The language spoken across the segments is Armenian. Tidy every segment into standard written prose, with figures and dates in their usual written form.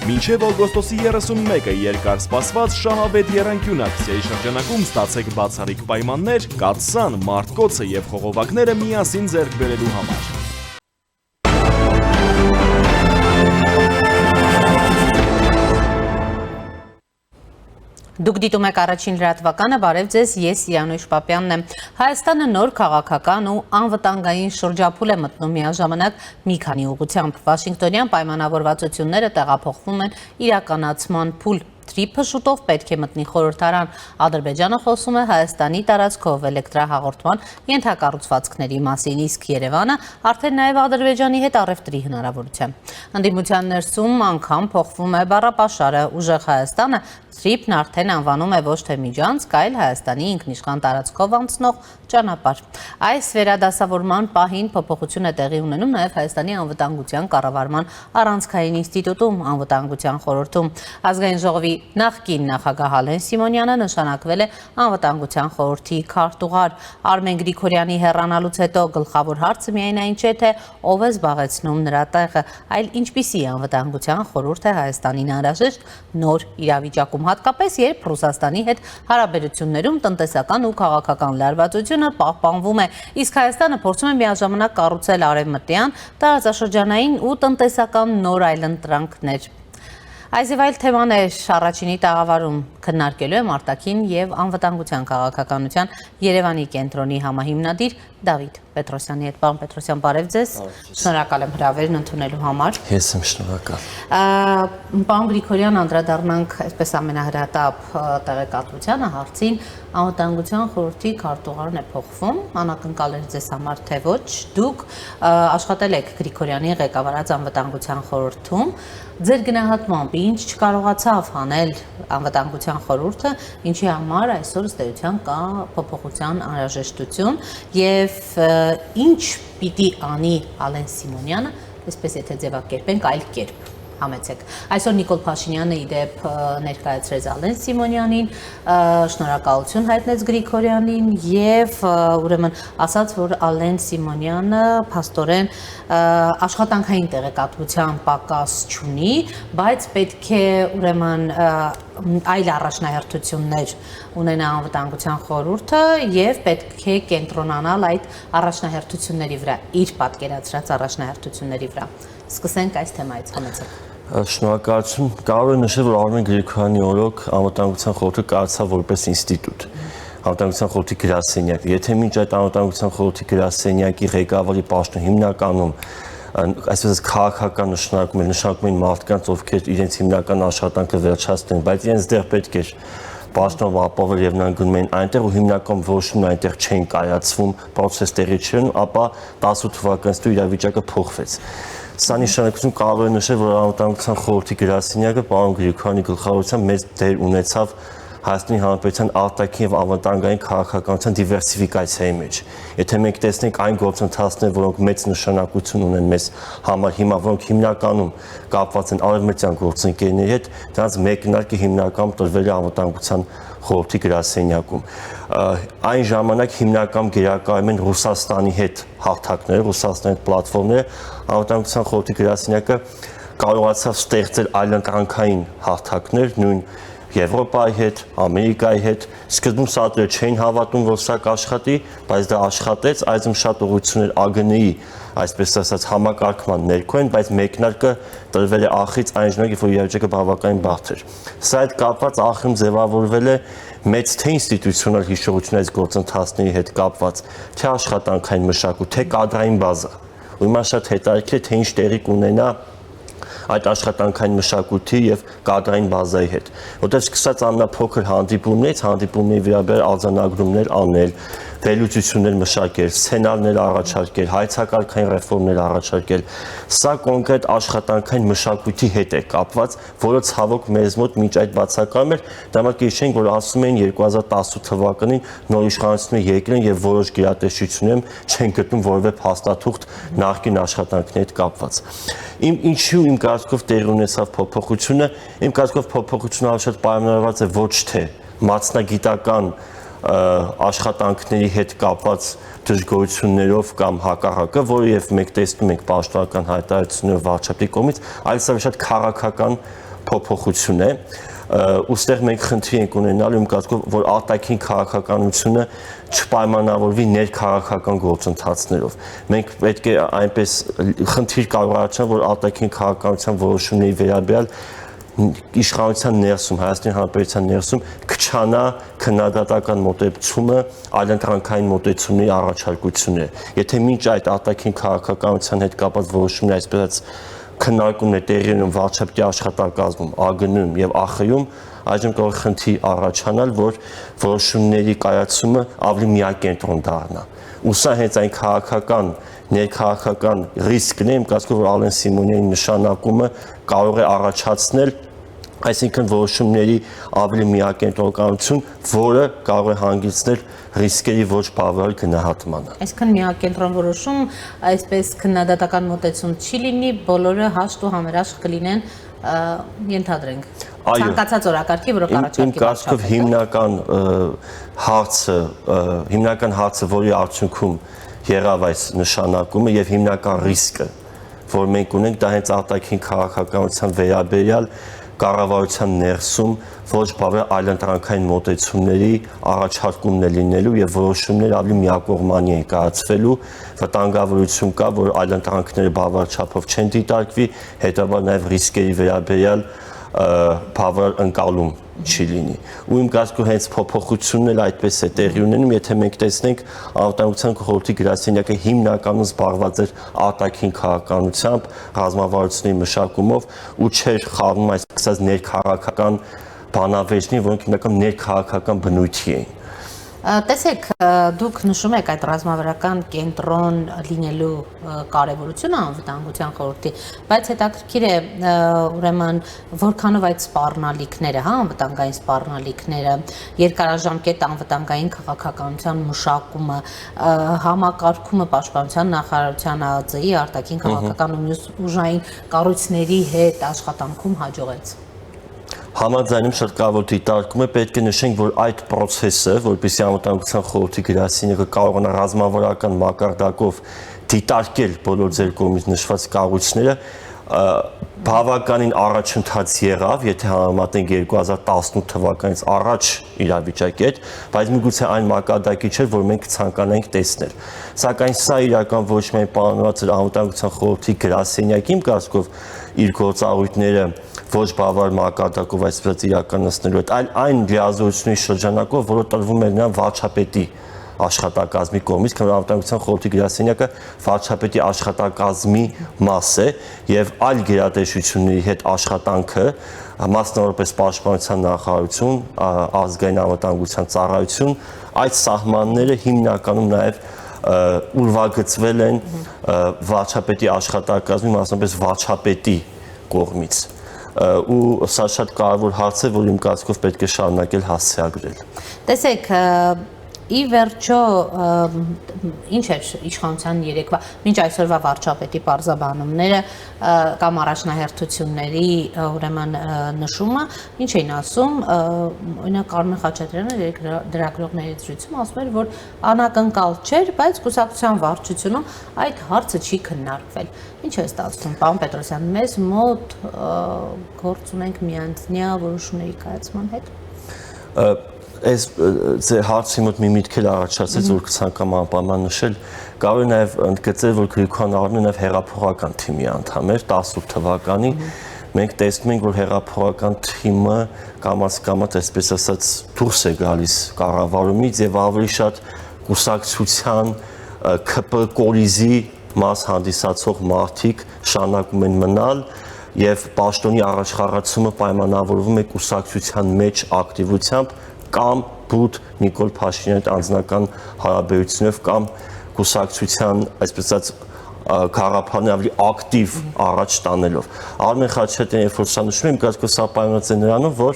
Մինչև օգոստոսի 31-ը երկար սպասված շահավետ եռանկյուն ակցիայի շրջանակում ստացեք բացառիկ պայմաններ կաթսան, մարտկոցը և խողովակները միասին ձեռք բերելու համար։ Դուք դիտում եք առաջին լրատվականը, բարև ձեզ, ես Յանուշ Պապյանն եմ։ Հայաստանը նոր քաղաքական ու անվտանգային շրջափուլ է մտնում միաժամանակ մի քանի ուղղությամբ։ Վաշինգտոնյան պայմանավորվածությունները տեղափոխվում են իրականացման փուլ։ Թրիփը շուտով պետք է մտնի խորհրդարան։ Ադրբեջանը խոսում է Հայաստանի տարածքով էլեկտրահաղորդման ենթակառուցվածքների մասին, իսկ Երևանը արդեն նաև Ադրբեջանի հետ առևտրի հնարավորությամբ։ Ընդդիմության ներսում անգամ փոխվում է բառապաշարը, ուժեղ Հայաստանը Թրիփն արդեն անվանում է ոչ թե միջանցք, այլ Հայաստանի ինքնիշխան տարածքով անցնող ճանապարհ։ Այս վերադասավորման պահին փոփոխություն է տեղի ունենում նաև Հայաստանի անվտանգության կառավարման առանցքային ինստիտուտում, անվտանգության խորհրդում։ Ազգային ժողովի նախկին նախագահ Ալեն Սիմոնյանը նշանակվել է անվտանգության խորհրդի քարտուղար։ Արմեն Գրիգորյանի հեռանալուց հետո գլխավոր հարցը միայն այն չէ, թե ով է զբաղեցնում նրա տեղը, այլ ինչպիսի անվտանգության խորհուրդ է Հայաստանին անհրաժեշտ նոր իրավիճակում, հատկապես երբ Ռուսաստանի հետ հարաբերություններում տնտեսական ու քաղաքական լարվածությունը պահպանվում է, իսկ Հայաստանը փորձում է միաժամանակ կառուցել արևմտյան, տարածաշրջանային ու տնտեսական նոր այլընտրանքներ։ Այս եւ այլ թեմաներ առաջինի տաղավարում քննարկելու եմ արտաքին եւ անվտանգության քաղաքականության Երևանի կենտրոնի համահիմնադիր Դավիթ Պետրոսյանի հետ։ Պարոն Պետրոսյան, բարև ձեզ։ Շնորհակալ եմ հրավերն ընդունելու համար։ Ես եմ շնորհակալ։ Պարոն Գրիգորյան, անդրադառնանք այսպես ամենահրատապ տեղեկատվությանը, հարցին անվտանգության խորհրդի քարտուղարն է փոխվում, անակնկալ էր ձեզ համար թե ոչ։ Դուք աշխատել եք Գրիգորյանի ղեկավարած անվտանգության խորհրդում։ Ձեր գնահատմամբ ինչ չկարողացավ անել անվտանգության խորհուրդը, ինչի համար այսօր ըստ էության կա փոփոխության անհրաժեշտություն եւ ինչ պիտի անի Ալեն Սիմոնյանը, այսպես եթե ձևակերպենք այլ կերպ։ Համեցեք։ Այսօր Նիկոլ Փաշինյանը իդեպ ներկայացրեց Ալեն Սիմոնյանին, շնորհակալություն հայտնեց Գրիգորյանին եւ ուրեմն ասաց, որ Ալեն Սիմոնյանը փաստորեն աշխատանքային տեղեկատվության պակաս չունի, բայց պետք է ուրեմն այլ առաջնահերթություններ ունենա անվտանգության խորհուրդը եւ պետք է կենտրոնանալ այդ առաջնահերթությունների վրա, իր պատկերացրած առաջնահերթությունների վրա։ Սկսենք այս թեմայից, համեցեք։ Շնորհակալություն։ Կարող եմ նշել, որ Արմեն Գրիգորյանի օրոք անվտանգության խորհուրդը կառուցավ որպես ինստիտուտ։ Անվտանգության խորհրդի գրասենյակ։ Եթե մինչ այդ անվտանգության խորհրդի գրասենյակի ղեկավարի պաշտոնը հիմնականում այսպես քաղաքական նշանակում են մարդկանց, ովքեր իրենց հիմնական աշխատանքը վերջացնեն, բայց իրենց դեռ պետք է պաշտոնով ապահովել եւ նրանք գնում են այնտեղ ու հիմնական որոշումն այնտեղ չեն կայացվում, process տեղի չեն, ապա 18 թվականից դու իրավիճակը փոխվեց։ Սա նշանակություն կարող է նշել, որ անվտանգության խորհրդի գրասենյակը պարոն Գրիգորյանի գլխավորությամբ մեծ դեր ունեցավ Հայաստանի Հանրապետության արտաքին եւ անվտանգային քաղաքականության դիվերսիֆիկացիայի մեջ։ Եթե մենք տեսնենք այն գործընթացները, որոնք մեծ նշանակություն ունեն մեզ համար հիմա, որոնք հիմնականում կապված են արևմտյան գործընկերների հետ, դրանց մեկնարկը հիմնականում տրվել է անվտանգության խորհրդի գրասենյակում։ Այն ժամանակ հիմնական գերակայում են Ռուսաստանի հետ հաղթանակները, Ռուսաստանի հետ պլատֆորմները, անվտանգության խորհրդի գրասենյակը կարողացավ ստեղծել այլընտրանքային հաղթանակներ, նույն Եվրոպայի հետ, Ամերիկայի հետ, սկզբում սատերը չէին հավատում, որ սա կաշխատի, բայց դա աշխատեց, այժմ շատ ուղղություններ ԱԳՆ-ի, այսպես ասած, համակարգման ներքո են, բայց մեկնարկը տրվել է ախից այն ժամանակ, որ իրավիճակը բավականին բարդ էր։ Սա հետ կապված ախրում ձևավորվել է մեծ թե ինստիտուցիոնալ հիշողություն այս գործընթացների հետ կապված, թե աշխատանքային մշակույթ, թե կադրային բազա։ Ու հիմա շատ հետաքրքիր է, թե ինչ տեղի կունենա այդ աշխատանքային մշակույթի եւ կադրային բազայի հետ, որտեղ սկսած ամենափոքր հանդիպումների վերաբերյալ արձանագրումներ անել, վերլուծություններ մշակել, սցենարներ առաջարկել, հայցակարգային ռեֆորմներ առաջարկել, սա կոնկրետ աշխատանքային մշակույթի հետ է կապված, որը ցավոք մեզ մոտ մինչ այդ բացակայում էր, դա մենք հիշենք, որ ասում էին 2018 թվականին նոր իշխանությունը եկել են եւ որոշ գերատեսչություններում չեն գտնում որևէ փաստաթուղթ նախկին աշխատանքների հետ կապված։ Ինչու իմ կարծիքով տեղի ունեցավ փոփոխությունը, իմ կարծիքով փոփոխությունը ավելի շատ պայմանավորված է ոչ թե մասնագիտական աշխատանքների հետ կապված դժգոհություններով կամ հակառակը, որը եւ մենք տեսնում ենք պաշտոնական հայտարարություններով վարչապետի կողմից, այլ սա շատ քաղաքական փոփոխություն է ուստեղ մենք խնդիր ենք ունենալու իմ կարծիքով որ արտաքին քաղաքականությունը չպայմանավորվի ներքաղաքական գործընթացներով մենք պետք է այնպես խնդիր կարող առաջանա որ արտաքին քաղաքականության որոշումների վերաբերյալ իշխանության ներսում Հայաստանի Հանրապետության ներսում քչանա քննադատական մոտեցումը այլընտրանքային մոտեցումների առաջարկությունները եթե մինչ այդ արտաքին քաղաքականության հետ կապված որոշումներ այսպես քննարկումներ տեղի ունեն վարչապետի աշխատակազմում, ԱԳՆ-ում եւ ԱԽ-ում, այժմ կարող է խնդիր առաջանալ, որ որոշումների կայացումը ավելի միակենտրոն դառնա։ Ու սա հենց այն քաղաքական, ներքաղաքական ռիսկն է, իմ կարծիքով որ Ալեն Սիմոնյանի նշանակումը կարող է առաջացնել այսինքն որոշումների ավելի միակենտրոնականություն, որը կարող է հանգեցնել ռիսկերի ոչ բավարար գնահատմանը։ Այսինքն միակենտրոն որոշում, այսպես քննադատական մոտեցում չի լինի, բոլորը հաշտ ու համերաշխ կլինեն, ենթադրենք։ Ցանկացած օրակարգի, որը կառաջարկի վարչապետը։ Հիմնական հարցը, որի արդյունքում եղավ այս նշանակումը եւ հիմնական ռիսկը, որ մենք ունենք, դա հենց արտաքին քաղաքականության վերաբերյալ կառավարության ներսում ոչ բավարար այլընտրանքային մոտեցումների առաջարկումն է լինելու եւ որոշումները ավելի միակողմանի են կայացվելու վտանգավորություն կա որ այլընտրանքները բավարար չափով չեն դիտարկվի հետաբար նաեւ ռիսկերի վերաբերյալ բավարար ընկալում չի լինի ու իմ կարծիքով հենց փոփոխությունն էլ այդպես է տեղի ունենում եթե մենք տեսնենք անվտանգության խորհրդի գրասենյակը հիմնականում զբաղված էր արտաքին քաղաքականությամբ ռազմավարությունների մշակումով ու չէր խառնում այսպես ներքաղաքական բանավեճերին որոնք հիմնականում ներքաղաքական բնույթի էին Տեսեք, դուք նշում եք այդ ռազմավարական կենտրոն լինելու կարևորությունը անվտանգության խորհրդի, բայց հետաքրքիր է ուրեմն որքանով այդ սպառնալիքները, անվտանգային սպառնալիքները, երկարաժամկետ անվտանգային քաղաքականության մշակումը, համակարգումը պաշտպանության նախարարության ԱԱԾ-ի արտաքին քաղաքական ու մյուս ուժային կառույցների հետ աշխատանքում հաջողեց։ Համաձայնում շատ կարևոր դիտարկում է պետք է նշենք որ այդ process-ը որպեսզի անվտանգության խորհրդի գրասենյակը կարողանա ռազմավարական մակարդակով դիտարկել բոլոր ձեր կողմից նշված կառույցները բավականին առաջընթաց եղավ, եթե համեմատենք 2018 թվականից առաջ իրավիճակի հետ, բայց միգուցե այն մակարդակի չէր, որ մենք ցանկանայինք տեսնել։ Սակայն սա իրական ոչ միայն պայմանավորված էր անվտանգության խորհրդի գրասենյակի իմ կարծիքով իր գործառույթները ոչ բավարար մակարդակով այսպես իրականացնելու հետ, այլ այն լիազորությունների շրջանակով, որը տրվում էր նրան վարչապետի աշխատակազմի կողմից, քանի որ անվտանգության խորհրդի գրասենյակը վարչապետի աշխատակազմի մաս է եւ այլ գերատեսչությունների հետ աշխատանքը, մասնավորապես պաշտպանության նախարարություն, ազգային անվտանգության ծառայություն, այդ սահմանները հիմնականում նաեւ ուրվագծվել են վարչապետի աշխատակազմի, մասնավորապես վարչապետի կողմից ու սա շատ կարևոր հարց է, որ իմ կարծիքով պետք է շարունակել հասցեագրել։ Տեսեք, ի վերջո ինչ էր իշխանության երեկվա մինչ այսօրվա վարչապետի պարզաբանումները կամ առաջնահերթությունների ուրեմն նշումը ինչ էին ասում օրինակ Կարմեն Խաչատրյանը դրագրողների զրույցում ասում էր որ անակնկալ չէր բայց կուսակցության վարչությունում այդ հարցը չի քննարկվել ինչ է ստացվում պարոն Պետրոսյան մեզ մոտ գործ ունենք միանձնյա որոշումների կայացման հետ Այս հարցի մոտ մի միտք էլ առաջացեց, որ կցանկամ անպայման նշել, կարող է նաև ընդգծել, որ Գրիգորյան Արոնը նաև հեղափոխական թիմի անդամ էր 18 թվականին։ Մենք տեսնում ենք, որ հեղափոխական թիմը կամաց, այսպես ասած, դուրս է գալիս կառավարումից եւ ավելի շատ կուսակցության ԿՊ կորիզի մաս հանդիսացող մարդիկ շարունակում են մնալ եւ պաշտոնի առաջխաղացումը պայմանավորվում է կուսակցության մեջ ակտիվությամբ կամ բուտ Նիկոլ Փաշինյանի անձնական հարաբերությունով կամ կուսակցության, այսպես ասած, գաղափարն ավելի ակտիվ առաջ տանելով։ Արմեն Խաչատրյանը երբ որ սա նշում է, իմ կարծիքով սա պայմանավորված է նրանով, որ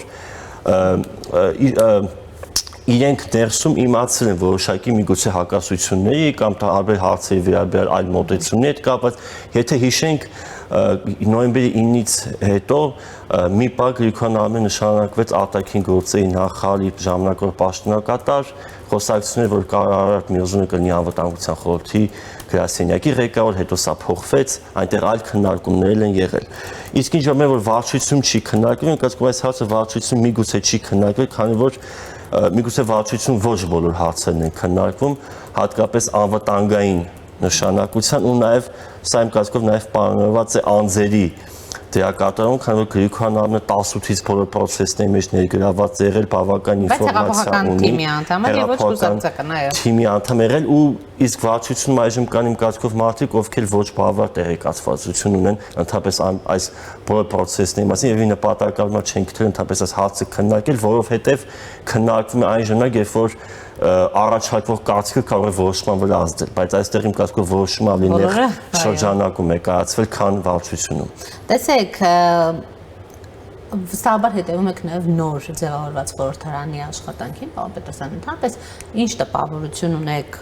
իրենք ներսում իմացել են որոշակի միգուցե հակասությունների կամ տարբեր հարցերի վերաբերյալ այլ մոտեցումների հետ կապված, եթե հիշենք նոյեմբերի 9-ից հետո մի պահ Գրիգորյան Արոնը նշանակվեց արտաքին գործերի նախարարի ժամանակավոր պաշտոնակատար, խոսակցություններ, որ Արարատ Միրզոյանը կլինի անվտանգության խորհրդի գրասենյակի ղեկավար, հետո սա փոխվեց, այնտեղ այլ քննարկումներ են եղել։ Իսկ ինչ որ վարչություն չի քննարկվում, կասկած այս հարցը վարչություն միգուցե չի քննարկվել, քանի որ միգուցե վարչություն ոչ բոլոր հարցերն են քննարկվում, հատկապես անվտանգային նշանակության ու նաև սա իմ կարծիքով նաև պայմանավորված է անձերի դերակատարում, քանի որ Գրիգորյան Արմենը 18-ից բոլոր process-ների մեջ ներգրավված է եղել, բավական ինֆորմացիա ունի։ Թիմի անդամ է, ոչ կուսակցական, այո։ Թիմի անդամ եղել ու իսկ վարչությունում այժմ կան իմ կարծիքով մարդիկ, ովքեր ոչ բավարար տեղեկացվածություն ունեն ընդհանրապես այս բոլոր process-ների մասին եւ ի նպատակալմա չեն գտել ընդհանրապես այս հարցը քննարկել, որովհետեւ քննարկվում է այն ժամանակ, երբ որ առաջարկվող կարծիքը կարող է որոշման վրա ազդել, բայց այստեղ իմ կարծիքով որոշումը ավելի նեղ շրջանակում է կայացվել, քան վարչությունում։ Տեսեք, վստահաբար հետևում եք նաև նոր ձևավորված խորհրդարանի աշխատանքին, պարոն Պետրոսյան, ընդհանրապես ինչ տպավորություն ունեք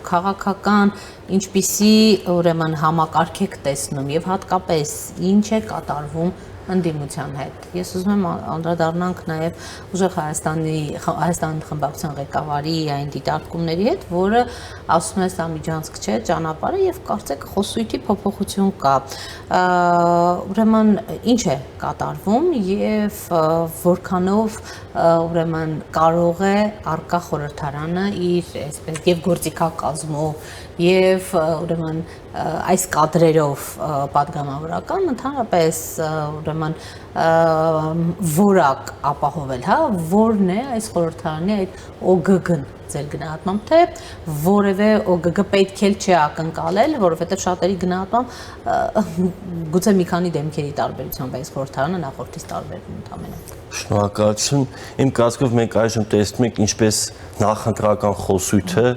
քաղաքական, ինչպիսի ուրեմն համակարգ եք տեսնում եւ հատկապես ինչ է կատարվում ընդդիմության հետ։ Ես ուզում եմ անդրադառնանք նաև ուժեղ Հայաստան խմբակցության ղեկավարի այն դիտարկումների հետ, որը ասում է սա միջանցք չէ, ճանապարհը եւ կարծեք խոսույթի փոփոխություն կա։ Ուրեմն ինչ է կատարվում եւ որքանով ուրեմն կարող է արկա խորհրդարանը իր այսպես եւ գործիքակազմով եւ ուրեմն այս կադրերով падգամավորական ընդհանրապես ուրեմն որակ ապահովել, հա, որն է այս խորհրդարանի այդ ՕԳԳ-ն ձեր գնահատմամբ, թե որևէ ՕԳԳ պետք էլ չի ակնկալել, որովհետև շատերի գնահատմամբ գուցե մի քանի դեմքերի տարբերությամբ այս խորհրդարանը նախորդից տարբերվում ընդամենը։ Շնորհակալություն։ Իմ կարծիքով մենք այժմ տեսնում ենք ինչպես նախընտրական խոսույթը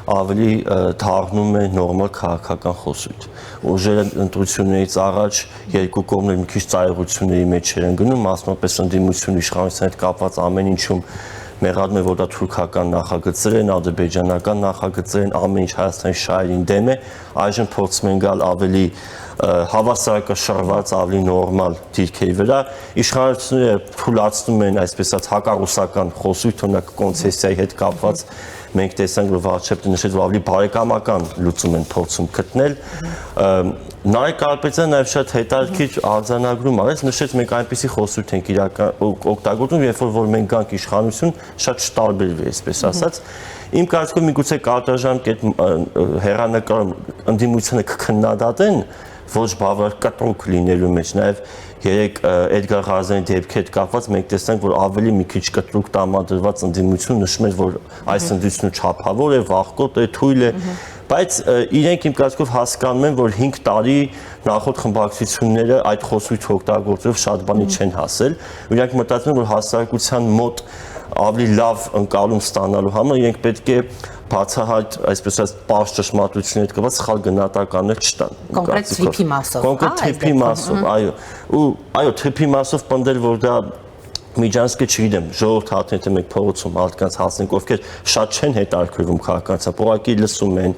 ավելի դառնում է նորմալ քաղաքական խոսույթ։ Ուժերը ընտրություններից առաջ երկու կողմներ մի քիչ ծայրությունների մեջ են գնում, մասնապես ընդդիմությունը իշխանության հետ կապված ամեն ինչում մեղադրում է, որ դա թուրքական նախագծեր են, ադրբեջանական նախագծեր են, ամեն ինչ Հայաստանի շահերին դեմ է, այժմ փորձում են գալ ավելի հավասարակշռված, ավելի նորմալ դիրքերի վրա, իշխանությունները թույլատնում են այսպես ասած հակառուսական խոսույթ, օրինակ կոնցեսիայի հետ կապված մենք տեսանք, որ վարչապետը նշեց, որ ավելի բարեկամական լուծում են փորձում գտնել։ Նարեկ Կարապետյանը նաև շատ հետաքրքիր արձանագրում արեց, նշեց մենք այնպիսի խոսույթ ենք օգտագործում, երբ որ մենք գանք իշխանություն, շատ չտարբերվի, այսպես ասած։ Իմ կարծիքով միգուցե կարճաժամկետ հեռանկարում ընդդիմությունը կքննադատեն ոչ բավարար կտրուկ լինելու մեջ, նաև երեք Էդգար Ղազարյանի դեպքի հետ կապված մենք տեսանք, որ ավելի մի քիչ կտրուկ տրամադրված ընդդիմություն նշում էր, որ այս ընդդիմությունը չափավոր է, վախկոտ է, թույլ է, բայց իրենք իմ կարծիքով հասկանում են, որ 5 տարի նախորդ խմբակցությունները այդ խոսույթը օգտագործելով շատ բանի չեն հասել, իրենք մտածում են, որ հասարակության մոտ ավելի լավ ընկալում ստանալու համար իրենք պետք է բացահայտ, այսպես ասած, պարզ ճշմարտությունների հետ կապված սխալ գնահատականներ չտան։ Կոնկրետ թրիփի մասով, կոնկրետ թրիփի մասով, այո։ Ու այո, թրիփի մասով պնդել, որ դա միջանցքը չգիտեմ, ժողովուրդ հատնի թե մենք փողոցում մարդկանց հասնենք, ովքեր շատ չեն հետաքրքրվում քաղաքականությամբ, ուղղակի լսում են,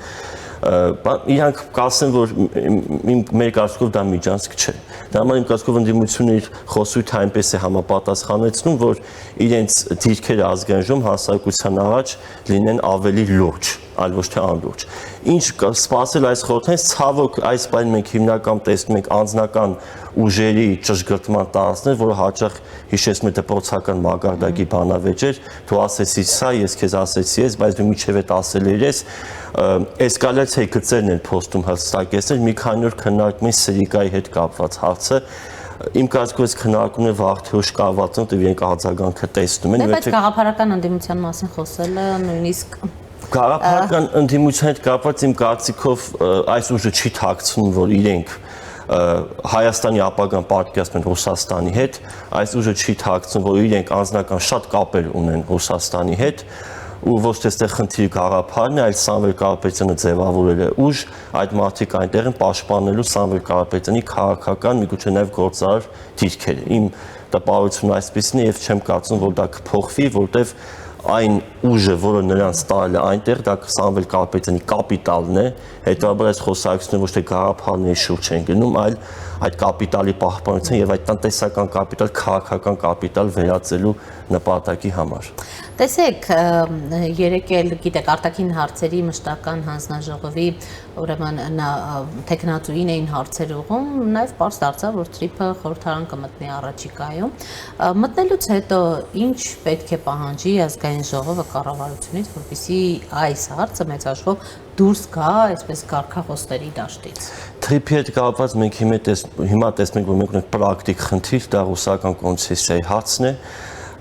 իրանք կասեն, որ մեր կարծիքով դա միջանցք չէ։ Դա համար իմ կարծիքով ընդդիմությունը իր խոսույթը այնպես է համապատասխանեցնում, որ իրենց դիրքերը ազգային ժողովում հասարակության առաջ լինեն ավելի լուրջ, այլ ոչ թե անլուրջ։ Ինչ սպասել այս խորհրդանից, ցավոք այս բանը մենք հիմնականում տեսնում ենք անձնական ուժերի ճշգրտման տարածքներ, որը հաճախ հիշեցնում է դպրոցական մակարդակի բանավեճեր, դու ասեցի սա, ես քեզ ասեցի ես, բայց դու միջև այդ ասել ես, էսկալացիայի գծերն են փոստում հստակեցնել, մի քանի օր քննարկում են Սիրիկայի հետ կապված հարցը, իմ կարծիքով այս քննարկումները վաղ-թե կավարտվեն, դեռ իրենք արձագանքը տեսնում են։ Բայց գաղափարական ընդդիմության մասին խոսելը նույնիսկ գաղափարական ընդդիմության հետ կապված իմ կարծիքով այս ուժը չի թաքցնում, որ իրենք Հայաստանի ապագան պատկերացնում են Ռուսաստանի հետ, այս ուժը չի թաքցնում, որ իրենք անձնական շատ կապեր ունեն Ռուսաստանի հետ, ու ոչ թե այստեղ խնդիրը գաղափարն է, այլ Սամվել Կարապետյանը ձևավորել է ուժ, այդ մարդիկ այնտեղ են պաշտպանելու Սամվել Կարապետյանի քաղաքական, միգուցե նաև գործարար դիրքերը։ Իմ տպավորությունն այսպեսին է եւ չեմ կարծում, որ դա կփոխվի, որտեվ այն ուժը, որը նրանց տալել է այնտեղ, դա Սամվել Կարապետյանի կապիտալն է, հետո այս խոսակցությունը ոչ թե գաղափարների շուրջ են գնում, այլ այդ կապիտալի պահպանության եւ այդ տնտեսական կապիտալ, քաղաքական կապիտալ վերածելու նպատակի համար։ Տեսեք, երեք էլ գիտեք արտաքին հարցերի մշտական հանձնաժողովի ուրեմն տեխնատուին էին հարցեր ուղում, նաև պարզ դարձավ, որ Թրիփը խորհրդարան կմտնի առաջիկայում։ Մտնելուց հետո ինչ պետք է պահանջի ազգային ժողովը կառավարությունից, որպեսզի այս հարցը մեծաշխով դուրս գա այսպես կարգախոսների դաշտից։ Թրիփի հետ կապված մենք հիմա տեսնենք, որ մենք ունենք պրակտիկ խնդիր, դա ռուսական կոնցեսիայի հարցն է։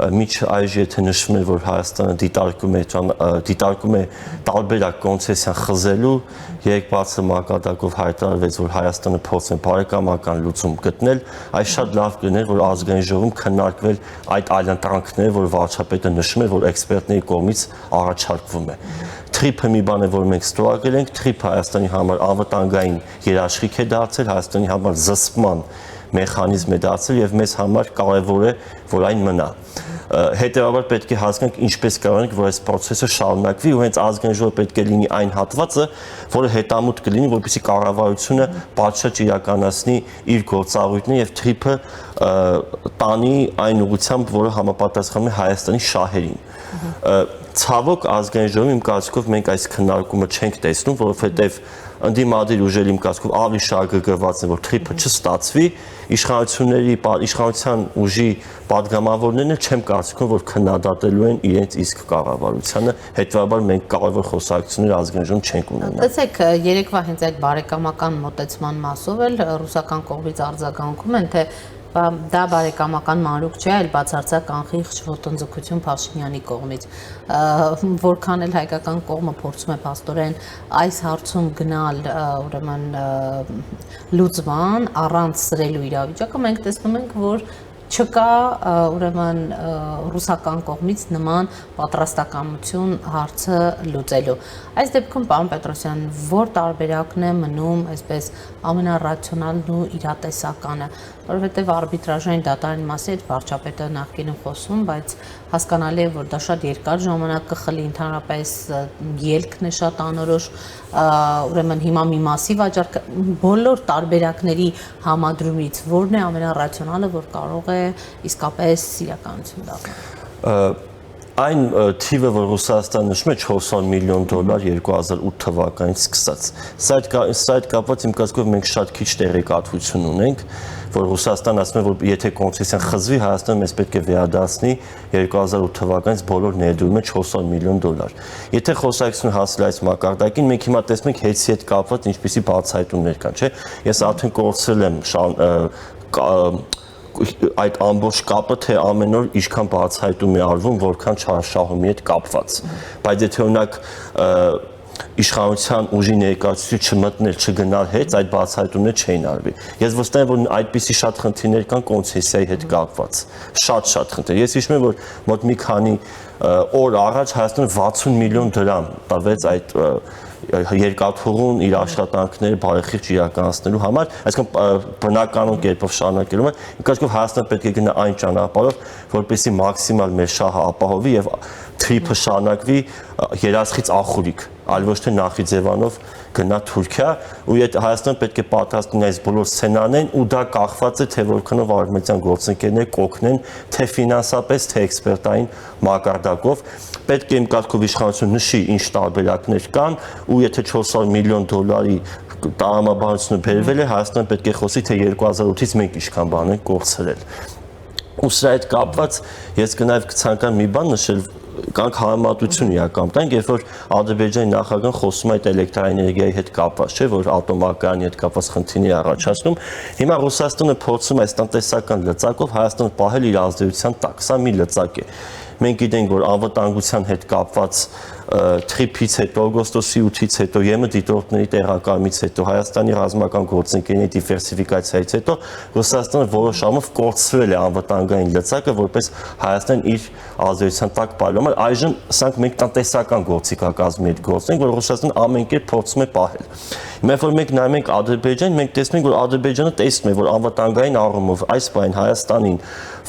Միջ այժմ եթե նշվում է, որ Հայաստանը դիտարկում է տարբերակ կոնցեսիան խզելու, երկբացը մակարդակով հայտարարվեց, որ Հայաստանը փորձ է բարեկամական լուծում գտնել, այս շատ լավ կլիներ, որ ազգային ժողովում քննարկվել այդ այլընտրանքները, որ վարչապետը նշում է, որ էքսպերտների կողմից առաջարկվում է։ Թրիփը մի բան է, որ մենք ստորագրել ենք, Թրիփը Հայաստանի համար անվտանգային երաշխիք է դարձել, Հայաստանի համար զսպման մեխանիզմ է դարձել եւ մեզ համար կարեւոր է, որ այն մնա։ Հետևաբար պետք է հասկանանք ինչպես կարող ենք, որ այս process-ը շարունակվի ու հենց ազգային ժողովը պետք է լինի այն հատվածը, որը հետամուտ կլինի, որպեսզի կառավարությունը պատշաճ իրականացնի իր գործառույթները եւ Թրիփը տանի այն ուղղությամբ, որը համապատասխանում է Հայաստանի շահերին։ Ցավոք ազգային ժողովի իմ կարծիքով մենք այս քննարկումը չենք տեսնում, որովհետեւ ընդդիմադիր ուժերի իմ կարծիքով ավելի շահագրգռված է, որ Թրիփը չստացվի, իշխանության ուժի պատգամավորներն էլ չեմ կարծիքում, որ քննադատելու են իրենց իսկ կառավարությանը, հետևաբար մենք կարևոր խոսակցություններ ազգային ժողովում չենք ունենա։ Տեսեք, երեկվա հենց այդ բարեկամական մոտեցման մասով էլ ռուսական կողմից արձագանքում են, թե դա բարեկամական մանրուք չէ, այլ բացարձակ անխիղճ ոտնձգություն Փաշինյանի կողմից, որքան էլ հայկական կողմը փորձում է փաստորեն այս հարցում գնալ ուրեմն լուծման առանց սրելու իրավիճակը, մենք տեսնում ենք, որ չկա ուրեմն ռուսական կողմից նման պատրաստակամություն հարցը լուծելու։ Այս դեպքում պարոն Պետրոսյան, որ տարբերակն է մնում այսպես ամենառացիոնալն ու իրատեսականը, որովհետև արբիտրաժային դատարանի մասի հետ վարչապետը նախկինում խոսում, բայց հասկանալի է, որ դա շատ երկար ժամանակ կխլի, ընդհանրապես ելքն է շատ անորոշ, ուրեմն հիմա մի մասի վաճառք, բոլոր տարբերակների համադրումից որն է ամենառացիոնալը, որ կարող է իսկապես իրականություն դառնալ։ Այն թիվը, որ Ռուսաստանը նշում է $400 միլիոն 2008 թվականից սկսած։ Սա այդ կապված իմ կարծիքով մենք շատ քիչ տեղեկատվություն ունենք, որ Ռուսաստանն ասում է, որ եթե կոնցեսիան խզվի, Հայաստանը մեզ պետք է վերադարձնի 2008 թվականից բոլոր ներդրումը $400 միլիոն։ Եթե խոսակցությունը հասել այս մակարդակին, մենք հիմա տեսնում ենք հետի հետ կապված ինչպիսի բացահայտումներ կան, չէ՞։ Ես արդեն կորցրել եմ այդ ամբողջ կապը, թե ամեն օր ինչքան բացահայտում է արվում, որքան չարաշահումի հետ կապված։ Բայց եթե օրինակ իշխանության ուժի ներկայացուցիչ չմտնել, չգնալ հետ, այդ բացահայտումները չէին արվի։ Ես վստահ եմ, որ այդպիսի շատ խնդիրներ կան կոնցեսիայի հետ կապված։ Շատ խնդիր։ Ես հիշում եմ, որ մոտ մի քանի օր առաջ Հայաստանը $60 միլիոն տվեց այդ երկաթուղուն իր աշխատանքները բարեխիղճ իրականացնելու համար, այսինքն բնականon կերպով շարունակելու համար, ինքնին Հայաստանը պետք է գնա այն ճանապարհով, որպեսզի մաքսիմալ մեր շահը ապահովի եւ Թրիփը շարունակվի երաշխից ախուրիկ, այլ ոչ թե Նախիձևանով գնա Թուրքիա, ու Հայաստանը պետք է պատրաստ լինի այս բոլոր սցենարներին, ու դա կախված է թե որքանով արևմտյան գործընկերները կօգնեն թե ֆինանսապես, թե էքսպերտային մակարդակով։ Պետք է իմ կարծիքով իշխանությունը նշի ինչ տարբերակներ կան, ու եթե $400 միլիոն տրամաբանությունը բերվել է, Հայաստանը պետք է խոսի, թե 2008-ից մենք ինչքան բան ենք կորցրել։ Ու սրա հետ կապված ես կնայվ կցանկանամ մի բան նշել, կանք համեմատություն իրական տանք, երբ որ Ադրբեջանի նախագահն խոսում է այդ էլեկտրաէներգիայի հետ կապված, չէ, որ ատոմակայանի հետ կապված խնդիրներ առաջացնում։ Հիմա Ռուսաստանը փորձում է այս տնտեսական լծակով Հայաստանը պահել իր ազդեցության տակ, սա մի լծակ է։ Մենք գիտենք, որ անվտանգության հետ կապված Թրիփից հետո, օգոստոսի 8-ից հետո, ԵՄ դիտորդների տեղակայմից հետո, Հայաստանի ռազմական գործընկերների դիվերսիֆիկացիայից հետո Ռուսաստանը որոշ առումով կորցրել է անվտանգային լծակը, որպես Հայաստան իր ազդեցության տակ պահելու։ Այժմ սրանք մենք տնտեսական գործիքակազմի հետ գործենք, որ Ռուսաստանը ամեն կերպ փորձում է պահել։ Երբ որ մենք նայում ենք Ադրբեջան, մենք տեսնում ենք, որ Ադրբեջանը տեսնում է, որ անվտանգային առումով այս բան Հայաստանին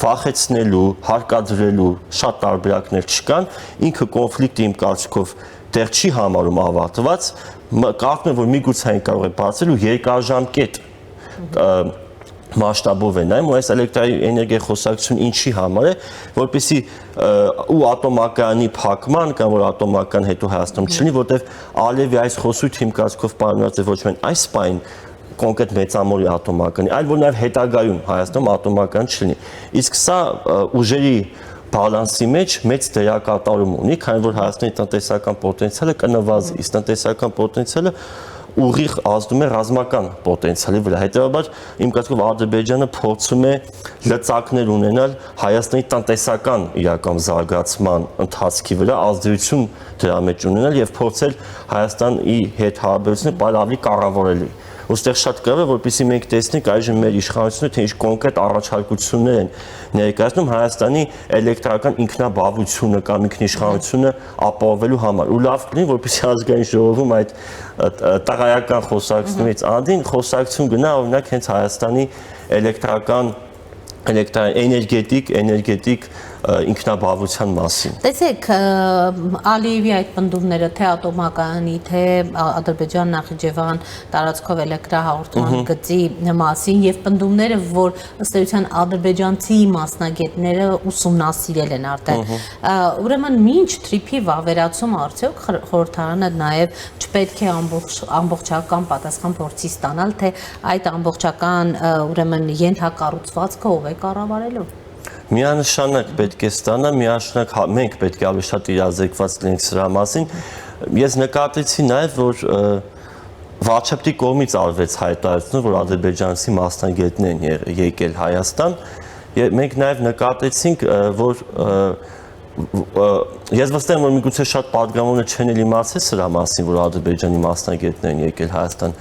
վախեցնելու, հարկադրելու շատ տարբերակներ չկան, ինքը կոնֆլիկտը իմ կարծիքով դեռ չի համարում ավարտված, կարծում եմ, որ միգուցե այն կարող է բացել ու երկարաժամկետ մասշտաբով է նայում ու այս էլեկտրաէներգիայի խոսակցություն ինչի համար է, որպեսզի ու ատոմակայանի փակման կամ որ ատոմական հետո Հայաստանում չլինի, որտեղ Ալիևի այս խոսույթը իմ կարծիքով պայմանավորված է ոչ միայն այս պայն կոնկրետ մեծամորի ատոմականի, այլ որ նաև հետագայում Հայաստանում ատոմական չլինի։ Իսկ սա ուժերի բալանսի մեջ մեծ դերակատարում ունի, քանի որ Հայաստանի տնտեսական պոտենցիալը կնվազի, իսկ տնտեսական պոտենցիալը ուղիղ ազդում է ռազմական պոտենցիալի վրա։ Հետևաբար իմ կարծիքով Ադրբեջանը փորձում է լծակներ ունենալ Հայաստանի տնտեսական իրական զարգացման ընթացքի վրա, ազդեցություն դրա մեջ ունենալ եւ փորձել Հայաստանի հետ հարաբերությունները ավելի կառավարելի։ Ոստեղ շատ կարևոր է, որպեսզի մենք տեսնենք այժմ մեր իշխանությունը թե ինչ կոնկրետ առաջարկություններ են ներկայացնում Հայաստանի էլեկտրական ինքնաբավությունը կամ ինքնիշխանությունը ապահովելու համար։ Ու լավ կլինի, որպեսզի ազգային ժողովում այդ տղայական խոսակցությունից անդին խոսակցություն գնա օրինակ հենց Հայաստանի էներգետիկ ինքնաբավության մասին։ Տեսեք, Ալիևի այդ պնդումները թե ատոմակայանի, թե Ադրբեջան-Նախիջևան տարածքով էլեկտրահաղորդման գծի մասին եւ պնդումները, որ ըստ էության ադրբեջանցի մասնագետները ուսումնասիրել են արդեն։ Ուրեմն մինչ թրիփի վավերացում արդյոք խորհրդարանը նաեւ չպետք է ամբողջական պատասխան փորձի ստանալ, թե այդ ամբողջական ուրեմն ենթակառուցվածքը ով է կառավարելու։ Միանշանակ պետք է ստանա, միանշանակ մենք պետք է ավելի շատ իրազեկված լինենք սրա մասին։ Ես նկատեցի նաև, որ վարչապետի կողմից արվեց հայտարարություն, որ ադրբեջանցի մասնագետներ են եկել Հայաստան, եւ մենք նաև նկատեցինք, որ ես վստահ եմ, որ միգուցե շատ պատգամավորներ չեն իմացել սրա մասին, որ ադրբեջանի մասնագետներ են եկել Հայաստան։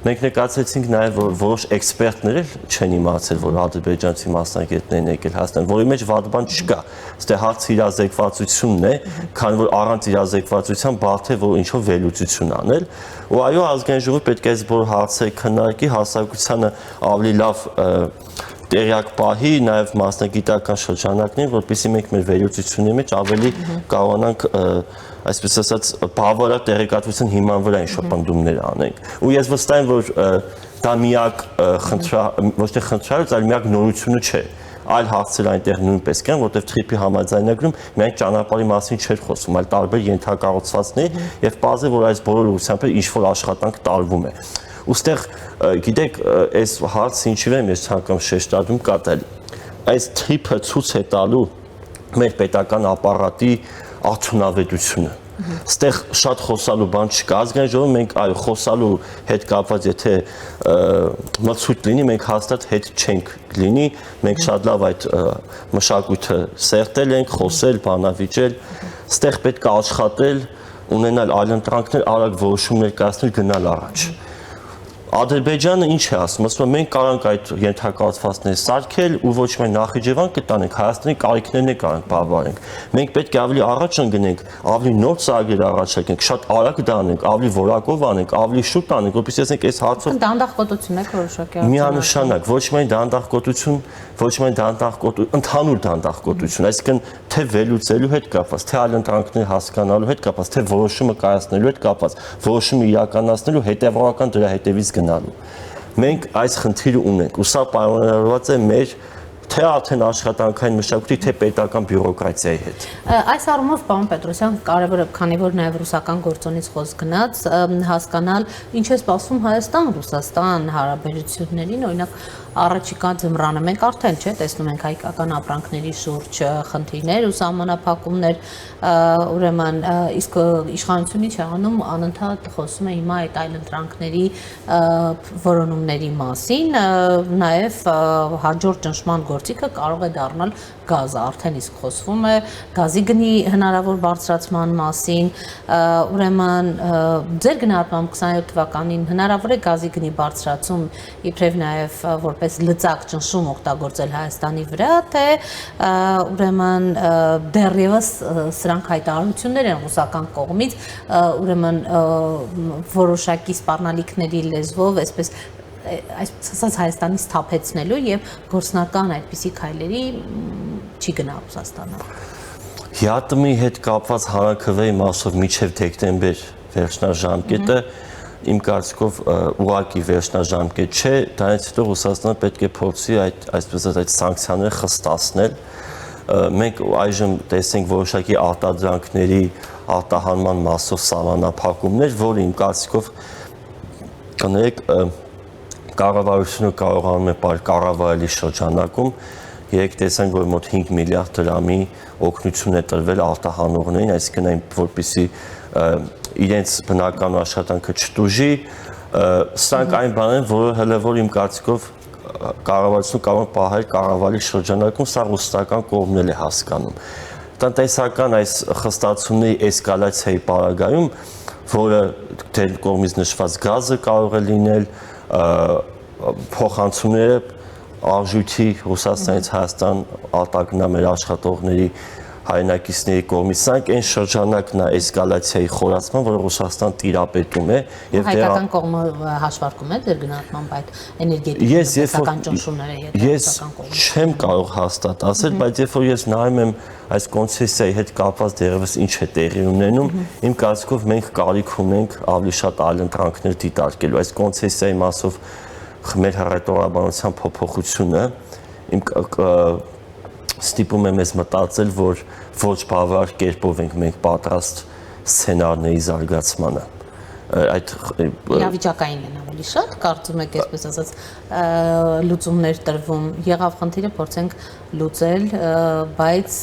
Մենք նկատեցինք նաև, որ որոշ էքսպերտներ չեն իմացել, որ ադրբեջանցի մասնագետներն եկել Հայաստան, որի մեջ վատ բան չկա։ Ստե հարցը իրազեկվածությունն է, քանի որ առանց իրազեկվածության բարդ է որ ինչ-որ վերլուծություն անել։ Ու այո, ազգային ժողովը պետք է այս բոլոր հարցերը քննարկի, հասարակությանը ավելի լավ տեղյակ պահի, նաև մասնագիտական շրջանակներ, որպեսզի մենք մեր վերլուծությունների մեջ ավելի կարողանանք այսպես ասած բավարար տեղեկատվության հիման վրա ինչ-որ պնդումներ անենք։ Ու ես վստահ եմ, որ դա միակ ոչ թե խնդրալուց, այլ միակ նորությունը չէ։ Այլ հարցեր այնտեղ նույնպես կան, որտեղ թրիփի համաձայնագրում միայն ճանապարհի մասին չէր խոսում, այլ տարբեր ենթակառուցվածքների եւ պարզ է, որ այս բոլոր ուղղությամբ ինչ-որ աշխատանք տարվում է։ Ոստեղ գիտեք, այս հարցը ինչի վրա ես ցանկամ շեշտադրում կատարել։ Այս թրիփը ցույց է տալու մեր պետական ապարատի արդյունավետությունը։ Ստեղ շատ խոսալու բան չկա, ազգային ժողովը մենք այո խոսալու հետ կապված եթե մրցույթ լինի, մենք հաստատ հետ չենք լինի, մենք շատ լավ այդ մշակույթը սերտել ենք, խոսել, բանավիճել, ստեղ պետք է աշխատել, ունենալ այլընտրանքներ, արագ որոշումներ կայացնել, գնալ առաջ։ Ադրբեջանը ինչ է ասում, ասում է մենք կարող ենք այդ ենթակառուցվածքները սարքել ու ոչ միայն Նախիջևան կտանենք, Հայաստանի կարիքներն է կարող ենք բավարարենք։ Մենք պետք է ավելի առաջ ընկնենք, ավելի նոր ծրագրեր առաջարկենք, շատ արագ դա անենք, ավելի որակով անենք, ավելի շուտ անենք, որպեսզի ասենք այս հարցով դանդաղկոտություն է որոշակի արդյունք։ Միանշանակ, ոչ միայն դանդաղկոտություն, ոչ միայն ընդհանուր դանդաղկոտություն, այսինքն թե վերլուծելու հետ կապված, թե այլընտրանքներ հասկանալու հետ կապված, թե որոշումը կայացնելու հետ կապված, որոշումը իրականացնելու հետևողական դրա հետևից գնալու։ Մենք այս խնդիրը ունենք, ու սա պայմանավորված է մեր թե արդեն աշխատանքային մշակույթի, թե պետական բյուրոկրատիայի հետ։ Այս առումով, պարոն Պետրոսյան, կարևոր է, քանի որ նաև ռուսական գործոնից խոսք գնաց, հասկանալ ինչ է սպասում Հայաստան-Ռուսաստան հարաբերություններին, օրինակ առաջիկա ձմռանը մենք արդեն տեսնում ենք հայկական ապրանքների շուրջ խնդիրներ ու սահմանափակումներ, ուրեմն իսկ իշխանությունի չեղանում անընդհատ խոսում է հիմա այդ այլընտրանքների որոնումների մասին, նաև հաջորդ ճնշման գործիքը կարող է դառնալ գազը, արդեն իսկ խոսվում է գազի գնի հնարավոր բարձրացման մասին, ուրեմն ձեր գնահատմամբ 27 թվականին հնարավոր է գազի գնի բարձրացում իբրև նաև որպես լծակ ճնշում օգտագործել Հայաստանի վրա, թե ուրեմն դեռևս սրանք հայտարարություններ են ռուսական կողմից, ուրեմն որոշակի սպառնալիքների լեզվով, այսպես ասած Հայաստանից թափեցնելու եւ գործնական այդպիսի քայլերի չի գնա Ռուսաստանը։ ՀԱՏՄ-ի հետ կապված հանրաքվեի մասով մինչև դեկտեմբեր վերջնաժամկետը իմ կարծիքով ուղղակի վերջնաժամկետ չէ, դրանից հետո Ռուսաստանը պետք է փորձի այսպես այդ սանկցիաները խստացնել։ Մենք այժմ տեսենք որոշակի արտադրանքների արտահանման մասով սահմանափակումներ, որը իմ կարծիքով կներեք կառավարությունը կարողանում է կառավարելի շրջանակում երեք տեսանք, որ մոտ 5 միլիարդ դրամի օգնություն է տրվել արտահանողներին, այսինքն այն որպեսզի իրենց բնական աշխատանքը չտուժի, սրանք այն բաներ են, որը հələ որ իմ կարծիքով կառավարությունը կարող է պահել կառավարի շրջանակում, սա ռուսական կողմն էլ է հասկանում։ Տնտեսական այս խստացումների էսկալացիայի պարագայում, որը դեր կողմից նշված գազը կարող է լինել, փոխանցումները արժույթի Ռուսաստանից Հայաստան արտագնամեր աշխատողների հայրենակիցների կողմից, սրանք այն շրջանակն է էսկալացիայի խորացման, որը Ռուսաստան տիրապետում է եւ հայկական կողմը հաշվարկում է դեր գնահատմամբ այդ էներգետիկական ճնշումները ես չեմ կարող հաստատ ասել, բայց երբ որ ես նայում եմ այս կոնցեսիայի հետ կապված դերևս ինչ է տեղի ունենում, իմ կարծիքով մենք կարիք ունենք ավելի շատ այլընտրանքներ դիտարկելու այս կոնցեսիայի մասով մեր հռետորաբանության փոփոխությունը ստիպում է մեզ մտածել, որ ոչ բավարար կերպով ենք մենք պատրաստ սցենարների զարգացմանը։ Այդ իրավիճակային են ավելի շատ, կարծում եք, այսպես ասած, լուծումներ տրվում, եղավ խնդիրը փորձենք լուծել, բայց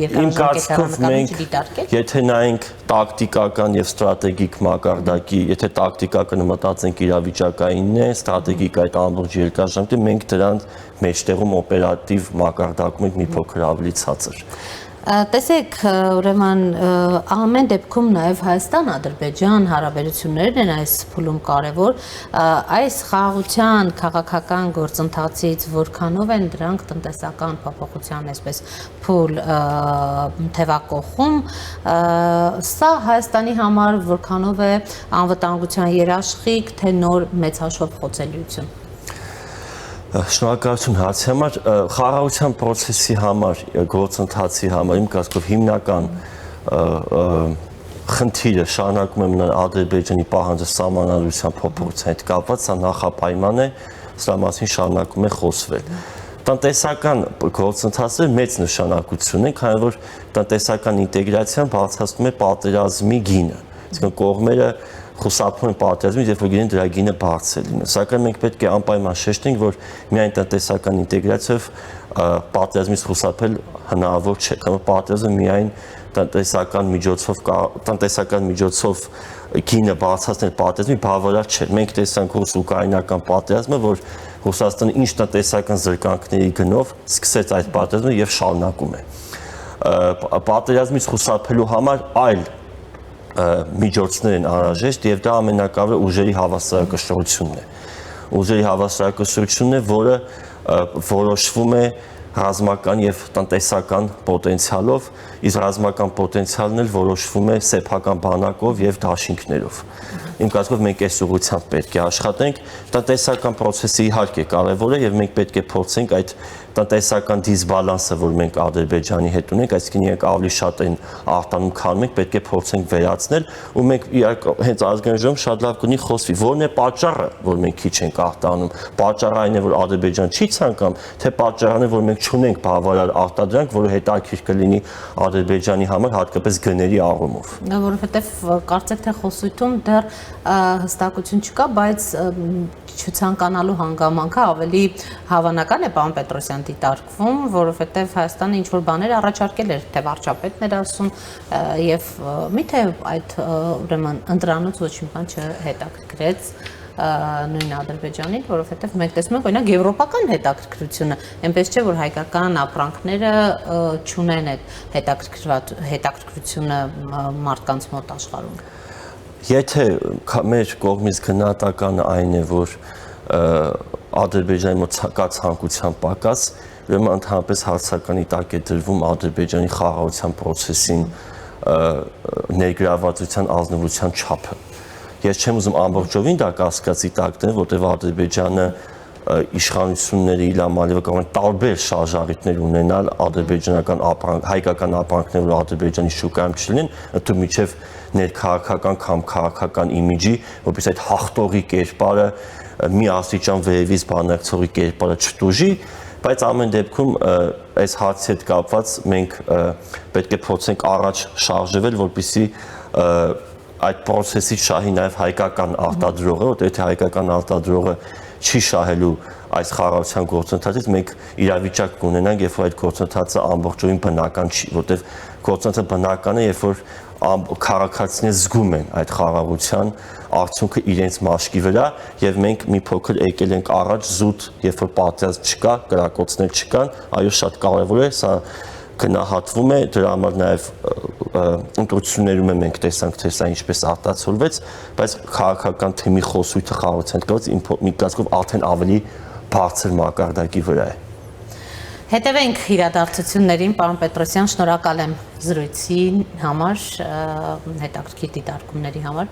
երկարաժամկետային չդիտարկել։ Եթե նայենք տակտիկական եւ ստրատեգիկ մակարդակի, եթե տակտիկականը մտածենք իրավիճակայինն է, ստրատեգիկ այդ ամբողջ երկարաժամկետը, մենք դրան մեջտեղում օպերատիվ մակարդակում ենք մի փոքր ավելի ցածր։ Տեսեք, ուրեմն ամեն դեպքում նաև Հայաստան-Ադրբեջան հարաբերություններն են այս փուլում կարևոր, այս խաղաղության քաղաքական գործընթացից որքանով են դրանք տնտեսական փոփոխության այսպես փուլ թևակողում, սա Հայաստանի համար որքանով է անվտանգության երաշխիք, թե նոր մեծ հաշվով խոցելիություն։ Շնորհակալություն հարցի համար, խաղաղության process-ի համար, գործընթացի համար իմ կարծիքով հիմնական խնդիրը շարունակում է մնալ Ադրբեջանի պահանջը սահմանադրության փոփոխության հետ կապված, սա նախապայման է, սրա մասին շարունակում է խոսվել։ Տնտեսական գործընթացը մեծ նշանակություն է, քանի որ տնտեսական ինտեգրացիան բարձրացնում է պատերազմի գինը, այսինքն կողմերը խուսափում են պատերազմից, երբ որ գինեն դրա գինը բարձր լինի։ Սակայն մենք պետք է անպայման շեշտենք, որ միայն տնտեսական ինտեգրացիայով պատերազմից խուսափել հնարավոր չէ, քանի որ պատերազմը միայն տնտեսական միջոցով գինը բարձրացնել պատերազմի բավարար չէ։ Մենք տեսանք ռուս-ուկրաինական պատերազմը, որ Ռուսաստանը ինչ տնտեսական զրկանքների գնով սկսեց այդ պատերազմը եւ շարունակում է։ Պատերազմից խուսափելու համար այլ միջոցներ են անհրաժեշտ եւ դա ամենակարևորը ուժերի հավասարակշռությունն է։ Ուժերի հավասարակշռությունն է, որը որոշվում է ռազմական եւ տնտեսական պոտենցիալով, իսկ ռազմական պոտենցիալն էլ որոշվում է սեփական բանակով եւ դաշինքներով։ Իմ կարծիքով մենք այս ուղղությամբ պետք է աշխատենք, տնտեսական process-ը իհարկե կարևոր է եւ մենք պետք է փորձենք այդ տնտեսական դիսբալանսը, որ մենք Ադրբեջանի հետ ունենք, այսինքն իրենք ավելի շատ են արտանում, քան մենք, պետք է փորձենք վերացնել ու մենք հենց ազգային ժողովում շատ լավ կունի խոսվի, որն է պատճառը, որ մենք քիչ ենք արտանում։ Պատճառը այն է, որ Ադրբեջան չի ցանկանում, թե պատճառն է, որ մենք չունենք բավարար արտադրանք, որը հետաքրքիր կլինի Ադրբեջանի համար, հատկապես գների առումով։ Որովհետև կարծեք թե խոսույթում դեռ հստակություն չկա, բայց չցանկանալու հանգամանքը ավելի հավանական է պարոն Պետրոսյան դիտարկվում, որովհետև Հայաստանը ինչ որ բաներ առաջարկել էր, թե վարչապետն էր ասում եւ միթե այդ ուրեմն ընտրանոց ոչ մի բան չհետաքրքրեց նույն Ադրբեջանին, որովհետև մենք տեսնում ենք օրինակ եվրոպական հետաքրքրությունը, այնպես չէ որ հայկական ապրանքները չունեն այդ հետաքրքրությունը մարդկանց մոտ աշխարհում։ Եթե մեր կողմից գնահատականը այն է, որ Ադրբեջանի մոտ կա ցանկության պակաս, ուրեմն ընդհանրապես հարցականի տակ է դրվում Ադրբեջանի խաղաղության process-ին ներգրավվածության ազնվության չափը։ Ես չեմ ուզում ամբողջովին դա կասկածի տակ դնել, որտեղ Ադրբեջանը իշխանությունների Իլհամ կարող են տարբեր շարժառիթներ ունենալ հայկական ապրանքներ, որ Ադրբեջանի շուկայում չլինեն, ընդհանուր միջև ներքաղաքական կամ քաղաքական իմիջի, որպես այդ հաղթողի կերպարը մի աստիճան վերևից բանակցողի կերպարը չտուժի, բայց ամեն դեպքում այս հարցի հետ կապված մենք պետք է փորձենք առաջ շարժվել, որպեսզի այդ process-ի շահի նաև հայկական արտադրողը, որտեղ եթե հայկական արտադրողը չի շահելու այս խաղաղության գործընթացից, մենք իրավիճակ կունենանք, երբ որ այդ գործընթացը ամբողջովին բնական չի, որտեղ գործընթացը բնական է, երբ որ քաղաքացիները զգում են այդ խաղաղության արդյունքը իրենց մաշկի վրա եւ մենք մի փոքր եկել ենք առաջ զուտ, երբ որ պատերազմ չկա, կրակոցներ չկան, այո շատ կարեւոր է, սա գնահատվում է, դրա համար նաև ընտրություններում մենք տեսանք, թե սա ինչպես արտացոլվեց, բայց քաղաքական թեմի խոսույթը խաղաղության կողմից մի կազմով արդեն ավելի բարձր մակարդակի վրա է։ Հետևենք իրադարձություններին, պարոն Պետրոսյան, շնորհակալ եմ զրույցի համար, հետաքրքիր դիտարկումների համար,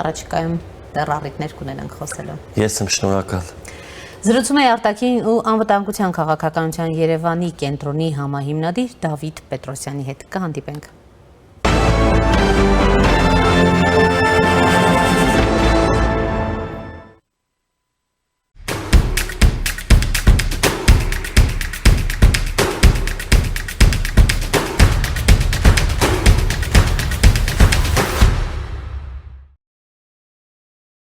առաջիկայում դեռ առիթներ կունենանք խոսելու։ Ես եմ շնորհակալ։ Զրուցում է արտաքին ու անվտանգության քաղաքականության Երևանի կենտրոնի համահիմնադիր Դավիթ Պետրոսյանի հետ, կհանդիպենք։